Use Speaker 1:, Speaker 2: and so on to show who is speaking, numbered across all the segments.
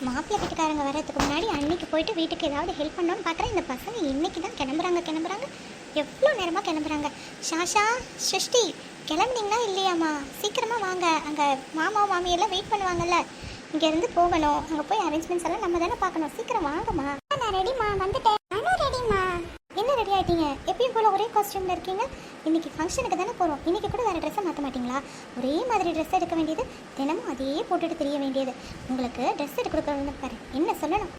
Speaker 1: மாப்பிள்ளை வீட்டுக்காரங்க வர்றதுக்கு முன்னாடி அன்னைக்கு போயிட்டு வீட்டுக்கு ஏதாவது ஹெல்ப் பண்ணோன்னு பார்க்குறேன். இந்த பசங்க இன்னைக்கு தான் கிளம்புறாங்க. எவ்வளோ நேரமாக கிளம்புறாங்க. ஷாஷா, ஷஷ்டி கிளம்புனீங்களா இல்லையாம்மா? சீக்கிரமாக வாங்க. அங்கே மாமா மாமியெல்லாம் வெயிட் பண்ணுவாங்கல்ல. இங்கேருந்து போகணும். அங்கே போய் அரேஞ்ச்மெண்ட்ஸ் எல்லாம் நம்ம தானே பார்க்கணும். சீக்கிரம் வாங்கம்மா. நான் ரெடிம்மா, வந்துட்டேன். நானும் ரெடிம்மா. என்ன ரெடி ஆகிட்டீங்க? எப்பயும் போல் ஒரே காஸ்டியூமில் இருக்கீங்க. இன்றைக்கி ஃபங்க்ஷனுக்கு தானே போகிறோம். இன்றைக்கி கூட வேறு ட்ரெஸ்ஸை மாற்ற மாட்டிங்களா? ஒரே மாதிரி ட்ரெஸ் எடுக்க வேண்டியது, தினமும் அதையே போட்டுட்டு தெரிய வேண்டியது. உங்களுக்கு ட்ரெஸ் எடுக்க கொடுக்கறது பாரு. என்ன சொல்லணும்?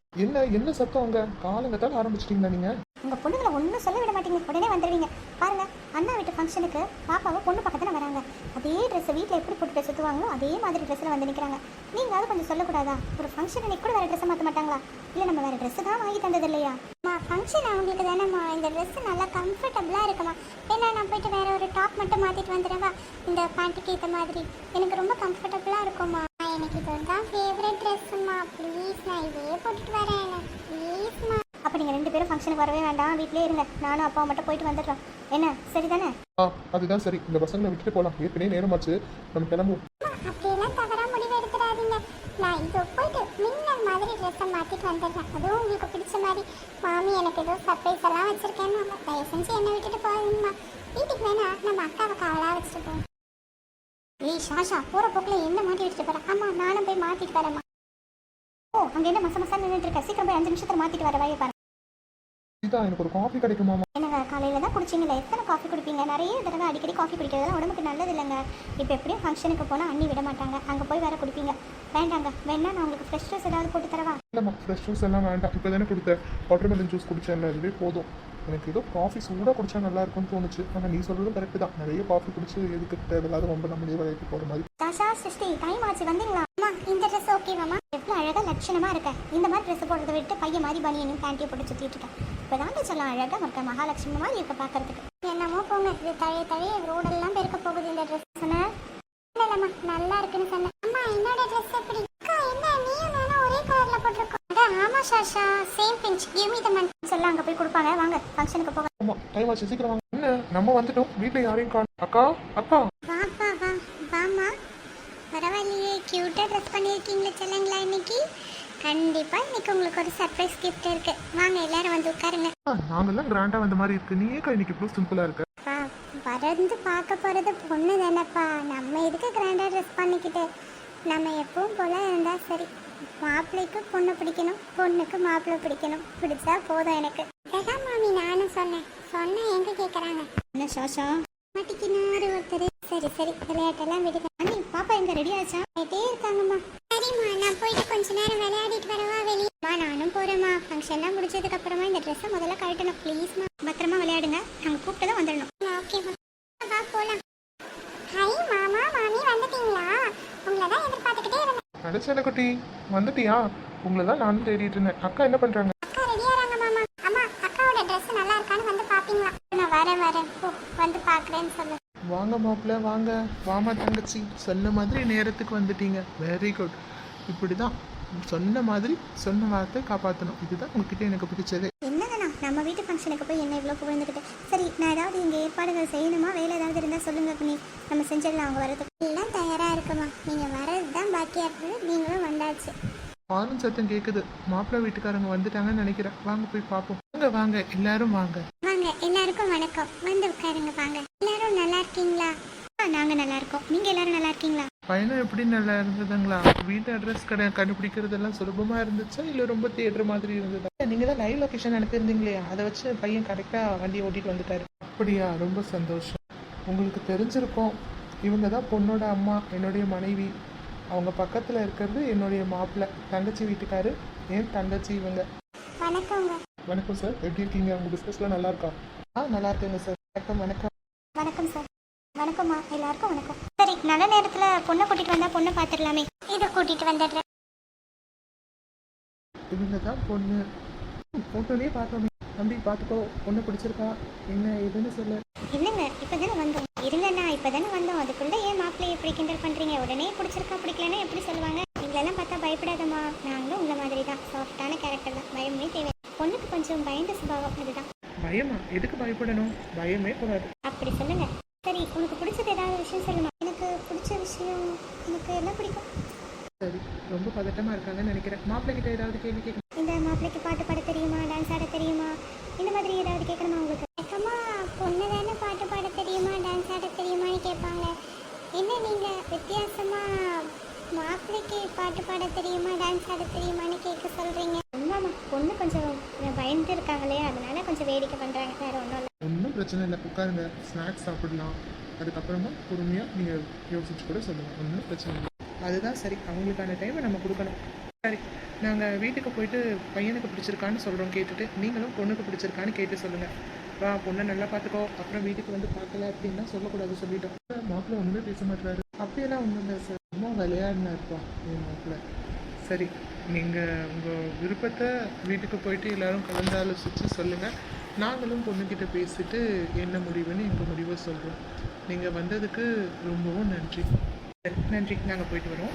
Speaker 2: என்ன சத்தம் அங்கே காலங்கத்தால் ஆரம்பிச்சிட்டிங்களா நீங்கள்?
Speaker 1: உங்கள் பொண்ணுங்களை ஒன்றும் சொல்ல விட மாட்டீங்க. உடனே வந்துடுவீங்க. பாருங்கள், அண்ணா வீட்டு ஃபங்க்ஷனுக்கு பாப்பாவை பொண்ணு பக்கத்தில் வராங்க. அதே ட்ரெஸ்ஸை வீட்டில் எப்படி போட்டுட்டு சுற்றுவாங்களோ அதே மாதிரி ட்ரெஸ்ஸில் வந்து நிற்கிறாங்க. நீங்கள் அதை கொஞ்சம் சொல்லக்கூடாதா? ஒரு ஃபங்க்ஷன் அன்றைக்கி கூட வேறு ட்ரெஸ்ஸை மாற்ற மாட்டாங்களா? இல்லை நம்ம வேறு ட்ரெஸ்ஸு தான் வாங்கி தந்தது இல்லையா? ஃபங்க்ஷன் அவங்களுக்கு தானேம்மா. இந்த ட்ரெஸ்ஸு நல்லா கம்ஃபர்டபுளாக இருக்குமா. ஏன்னா நான் போயிட்டு வேறு ஒரு டாப் மட்டும் மாற்றிட்டு வந்துடுவா. இந்த பேண்ட்டுக்கு ஏற்ற மாதிரி எனக்கு ரொம்ப கம்ஃபர்டபுளாக இருக்கும்மா. எனக்கு இது தான் ஃபேவரட் ட்ரெஸ்ஸுமா. ப்ளீஸ் நான் இதே போட்டுட்டு வரேன். ப்ளீஸ்மா. அப்போ நீங்கள் 2 பேரும் ஃபங்க்ஷனுக்கு வரவே வேண்டாம், வீட்டிலே இருங்க. நானும் அப்பாவை மட்டும் போயிட்டு வந்துடுறோம். என்ன சரி தானே?
Speaker 2: அதுதான் சரி. இந்த பசங்களை விட்டுட்டு போகலாம். ஏற்கனவே நேரமாச்சு, நம்ம கிளம்புவோம்.
Speaker 1: அப்படியெல்லாம் தவறாக முடிவு எடுத்துடாதீங்க. நான் இதோ போயிட்டு மின்னல் மாதிரி ட்ரெஸ்ஸை மாற்றிட்டு வந்துடுறேன். அதுவும் உங்களுக்கு பிடிச்ச மாதிரி. மாமி எனக்கு ஏதோ சர்ப்ரைஸ் எல்லாம் வச்சுருக்கேன். தயவு செஞ்சு என்னை விட்டுட்டு போகுங்கம்மா. வீட்டுக்கு வேணா நம்ம அக்காவை காவலாக வச்சுட்டு போவோம். ஏய் ஷாஷா, போகிற போக்கில் என்ன மாட்டி வச்சுட்டு போகிறேன். ஆமாம், நானும் போய் மாற்றிட்டு வரேம்மா. ஓ, அங்கே என்ன மசா நின்றுட்டு இருக்க? சீக்கிரம் போய் 5 நிமிஷத்தில் மாற்றிட்டு வர வாயை பாரு.
Speaker 2: இதான் எனக்கு ஒரு காஃபி கிடைக்குமாமா?
Speaker 1: என்னங்க காலையில் தான் குடிச்சிங்களா? எத்தனை காஃபி குடிப்பீங்க? நிறைய தடவை அடிக்கடி காஃபி குடிக்கிறதுலாம் உடம்புக்கு நல்லது இல்லைங்க. இப்போ எப்படியும் ஃபங்க்ஷனுக்கு போனால் அண்ணி விட மாட்டாங்க. அங்கே போய் வேறு குடிப்பீங்க. வேண்டாங்க. வேணா நான் உங்களுக்கு ஃப்ரெஷ் ஜூஸ் ஏதாவது போட்டு தரவா?
Speaker 2: இல்லைம்மா, ஃப்ரெஷ் ஜூஸ் எல்லாம் வேண்டாம். இப்போ தானே கொடுத்தேன். வாட்டர்மெலன் ஜூஸ் குடிச்சேன், இதுவே போதும். எனக்கு ஏதோ காஃபி சூடாக குடிச்சா நல்லா இருக்கும்னு தோணுச்சு. ஆனால் நீ சொல்கிறதும் கரெக்டு தான். நிறைய காஃபி குடிச்சு எதுக்கு தேவையில்லாத ரொம்ப நம்மளே விலைக்கு போகிற மாதிரி.
Speaker 1: தாஷா, சிருஷ்டி, டைம் ஆச்சு, வந்தீங்களா? அம்மா, இந்த ட்ரெஸ் ஓகேவாம்மா? எவ்வளோ அழகாக லட்சணமாக இருக்க. இந்த மாதிரி ட்ரெஸ் போடுறத விட்டு பையன் மாதிரி பனியனும் பேண்ட்டியை போட்டு சுற்றிட்டு இருக்கேன். இப்போ தான் சொல்லலாம் அழகாக இருக்க. மகாலட்சுமி மாதிரி இருக்க பார்க்கறதுக்கு. என்னமோ போங்க, இது தழைய ரோடெல்லாம் பெருக்க போகுது இந்த ட்ரெஸ். சொன்னேன் இல்லைம்மா, நல்லா இருக்குன்னு சொன்னேன். அம்மா, என்னோட ட்ரெஸ் எப்படி? என்ன நீயும் நானும் ஒரே கலரில் போட்டிருக்கோம். ஆமாம் ஷாஷா, same pinch, give me the money சொல்ல அங்கே போய் கொடுப்பாங்க. வாங்க ஃபங்க்ஷனுக்கு போக.
Speaker 2: ஆமாம், டைம் ஆச்சு, சீக்கிரம் வாங்க. என்ன நம்ம வந்துட்டோம், வீட்டில் யாரையும் காணும். அக்கா
Speaker 1: வாமா. பரவாயில்லையே, க்யூட்டாக ட்ரெஸ் பண்ணியிருக்கீங்களே செல்லுங்களா இன்னைக்கு. கண்டிப்பாக இன்னைக்கு உங்களுக்கு ஒரு சர்ப்ரைஸ் கிஃப்ட் இருக்கு. வாங்க எல்லாரும் வந்து உட்காருங்க.
Speaker 2: நாங்கெல்லாம் கிராண்டாக வந்த மாதிரி இருக்கு. நீ ஏக்கா இன்னைக்கு இவ்வளோ சிம்பிளாக இருக்கு?
Speaker 1: பறந்து பார்க்க போகிறது பொண்ணு தானேப்பா. நம்ம எதுக்கு கிராண்டாக ட்ரெஸ் பண்ணிக்கிட்டு? நம்ம எப்பவும் போல இருந்தால் சரி. மாப்பிள்ளைக்கு பொண்ணு பிடிக்கணும், பொண்ணுக்கு மாப்பிள்ளை பிடிக்கணும். பிடிச்சா போதும் எனக்கு. அதான் மாமி நானும் சொன்னேன் எங்கே கேட்குறாங்க. என்ன ஷாஷா மாட்டிக்கினாரு ஒருத்தர். சரி விளையாட்டெல்லாம் விடுங்க. அண்ணி, பாப்பா எங்கே ரெடி ஆச்சா? கேட்டே இருக்காங்கம்மா. சரிம்மா, நான் போயிட்டு கொஞ்ச நேரம் விளையாடிட்டு வரவா வெளியேம்மா? நானும் போகிறேம்மா. ஃபங்க்ஷன்லாம் முடிச்சதுக்கு அப்புறமா இந்த ட்ரெஸ்ஸை முதல்ல கழட்டணும். ப்ளீஸ்மா, பத்திரமா விளையாடுங்க. நாங்கள் கூப்பிட்டு தான் வந்துடணும். ஓகேம்மா, வா போகலாம். ஹை மாமா, மாமி வந்துட்டீங்களா? உங்களை தான் எதிர்பார்த்துக்கிட்டே இருந்தேன்.
Speaker 2: அடைச்சல குட்டி, வந்துட்டியா? உங்களை தான் நானும் தேடிட்டு இருந்தேன். அக்கா என்ன பண்ணுறாங்க?
Speaker 1: அக்கா ரெடியாகிறாங்க மாமா. அம்மா, அக்காவோட ட்ரெஸ் நல்லா இருக்கான்னு வந்து பார்ப்பீங்களா? நான் வரேன். ஓ, வந்து பார்க்குறேன்னு சொல்லு.
Speaker 2: வாங்க மாப்பிள்ள, வாங்க. வாமா தங்கச்சி, சொன்ன மாதிரி நேரத்துக்கு வந்துட்டீங்க. Very good. இப்படி தான் சொன்ன மாதிரி சொன்ன வார்த்தை காப்பாற்றணும். இதுதான் உங்ககிட்ட எனக்கு பிடிச்சது.
Speaker 1: என்னங்கண்ணா, நம்ம வீட்டு ஃபங்க்ஷனுக்கு போய் என்ன இவ்வளோ புகழ்ந்துக்கிட்டு. சரி, நான் ஏதாவது இங்கே ஏற்பாடுகள் செய்யணுமா? வேலை ஏதாவது இருந்தால் சொல்லுங்க பண்ணி, நம்ம செஞ்சிடலாம். அவங்க வரதுக்கு எல்லாம் தயாராக இருக்குமா? நீங்கள் வர்றது தான் பாக்கியாக இருக்குது. நீங்களும் வந்தாச்சு.
Speaker 2: பாலும் சத்தம் கேட்குது. மாப்பிள்ளை வீட்டுக்காரங்க வந்துட்டாங்கன்னு நினைக்கிறேன். வாங்க போய் பார்ப்போம். வாங்க எல்லாரும் வாங்க.
Speaker 1: எல்லாருக்கும் வணக்கம். வந்து உட்காருங்க. வாங்க. எல்லாரும் நல்லா இருக்கீங்களா? நாங்கள் நல்லா இருக்கோம். நீங்கள் எல்லாரும் நல்லா இருக்கீங்களா?
Speaker 2: பயணம் எப்படி நல்லா இருந்ததுங்களா? வீட்டு அட்ரஸ் கண்டுபிடிக்கிறதெல்லாம் சுலபமா இருந்துச்சா இல்லை ரொம்ப தேடுற மாதிரி இருந்ததா? நீங்க தான் லைவ் லொகேஷன் அனுப்பியிருந்தீங்களே, அதை வச்சு பையன் கரெக்டாக வண்டியை ஓட்டிட்டு வந்துட்டாரு. அப்படியா? ரொம்ப சந்தோஷம். உங்களுக்கு தெரிஞ்சிருக்கோம், இவங்க தான் பொண்ணோட அம்மா, என்னுடைய மனைவி. அவங்க பக்கத்தில் இருக்கிறது என்னுடைய மாப்பிள்ளை, தங்கச்சி வீட்டுக்காரு, என் தங்கச்சி இவங்க. வணக்கம் சார், எப்படி இருக்கீங்க? உங்கள் பிஸ்னஸ்லாம் நல்லா இருக்கா? நல்லா இருக்குங்க சார்.
Speaker 1: வணக்கம் சார். வணக்கம்மா, எல்லாருக்கும் வணக்கம். சரி, நல்ல நேரத்தில் பொண்ணை கூட்டிகிட்டு வந்தால் பொண்ணை பார்த்துடலாமே. இதை கூட்டிகிட்டு வந்துடுறேன்.
Speaker 2: இவங்க தான் பொண்ணு. ஃபோட்டோலேயே பார்த்தோமே. தம்பி பார்த்துக்கோ, பொண்ணு பிடிச்சிருக்கா என்ன ஏதுன்னு சொல்லு.
Speaker 1: இல்லைங்க, இப்போ தானே வந்தோம். இருங்கண்ணா, இப்போ தானே வந்தோம். அதுக்குள்ளே ஏன் மாப்பிள்ளையை எப்படி கிண்டல் பண்ணுறீங்க? உடனே பிடிச்சிருக்கா பிடிக்கலன்னா எப்படி சொல்லுவாங்க? இதெல்லாம் பார்த்தா பயப்படாதம்மா. நாங்களும் உங்களை மாதிரி தான் சாஃப்டான கேரக்டர் தான். பயமே தேவை. பொண்ணுக்கு கொஞ்சம் பயந்த சுபாவம், அதுதான்.
Speaker 2: பயமா? எதுக்கு பயப்படணும்? பயமே கூடாது.
Speaker 1: அப்படி சொல்லுங்க. சரி, உனக்கு பிடிச்சது ஏதாவது விஷயம் சொல்லுமா? எனக்கு பிடிச்ச விஷயம், எனக்கு எல்லாம் பிடிக்கும்.
Speaker 2: சரி, ரொம்ப பதட்டமாக இருக்காங்கன்னு நினைக்கிறேன். மாப்பிள்ளை கிட்ட ஏதாவது கேள்வி கேட்க.
Speaker 1: இந்த மாப்பிள்ளைக்கு பாட்டு பாட தெரியுமா, டான்ஸ் ஆட தெரியுமா, இந்த மாதிரி ஏதாவது கேட்கணுமா உங்களுக்கு? அக்கம்மா, பொண்ணு தானே பாட்டு பாட தெரியுமா, டான்ஸ் ஆட தெரியுமான்னு கேட்பாங்க. என்ன நீங்கள் வித்தியாசமாக மாப்பிள்ளைக்கு பாட்டு பாட தெரியுமா, டான்ஸ் ஆட தெரியுமான்னு கேட்க சொல்கிறீங்க? உண்மைம்மா, பொண்ணு கொஞ்சம் பயந்துட்டு இருக்காங்களே, அதனால கொஞ்சம் வேடிக்கை பண்ணுறாங்க, வேறு ஒன்றும் இல்லை.
Speaker 2: ஒன்றும் பிரச்சனை இல்லை, உட்காருங்க, ஸ்நாக்ஸ் சாப்பிடலாம். அதுக்கப்புறமா பொறுமையாக நீங்கள் யோசிச்சு கூட சொல்லுங்கள், ஒன்றும் பிரச்சனை இல்லை. அதுதான் சரி, அவங்களுக்கான டைமை நம்ம கொடுக்கணும். சரி, நாங்கள் வீட்டுக்கு போயிட்டு பையனுக்கு பிடிச்சிருக்கான்னு சொல்கிறோம் கேட்டுட்டு, நீங்களும் பொண்ணுக்கு பிடிச்சிருக்கான்னு கேட்டு சொல்லுங்கள். வா, பொண்ணை நல்லா பார்த்துக்கோ, அப்புறம் வீட்டுக்கு வந்து பார்க்கல அப்படின்னா சொல்லக்கூடாது சொல்லிட்டோம். மாப்பிள்ளை ஒன்றுமே பேச மாட்டாரு. அப்படியெல்லாம் ஒன்றும் இல்லை சார், ரொம்ப விளையாடினா இருப்பா என் மாப்பிள்ளை. சரி, நீங்கள் உங்கள் விருப்பத்தை வீட்டுக்கு போயிட்டு எல்லாரும் கலந்து ஆலோசித்து சொல்லுங்கள். நாங்களும் பொண்ணுக்கிட்ட பேசிட்டு என்ன முடிவுன்னு எங்கள் முடிவை சொல்கிறோம். நீங்கள் வந்ததுக்கு ரொம்பவும் நன்றி. நன்றி, நாங்கள் போயிட்டு வரோம்.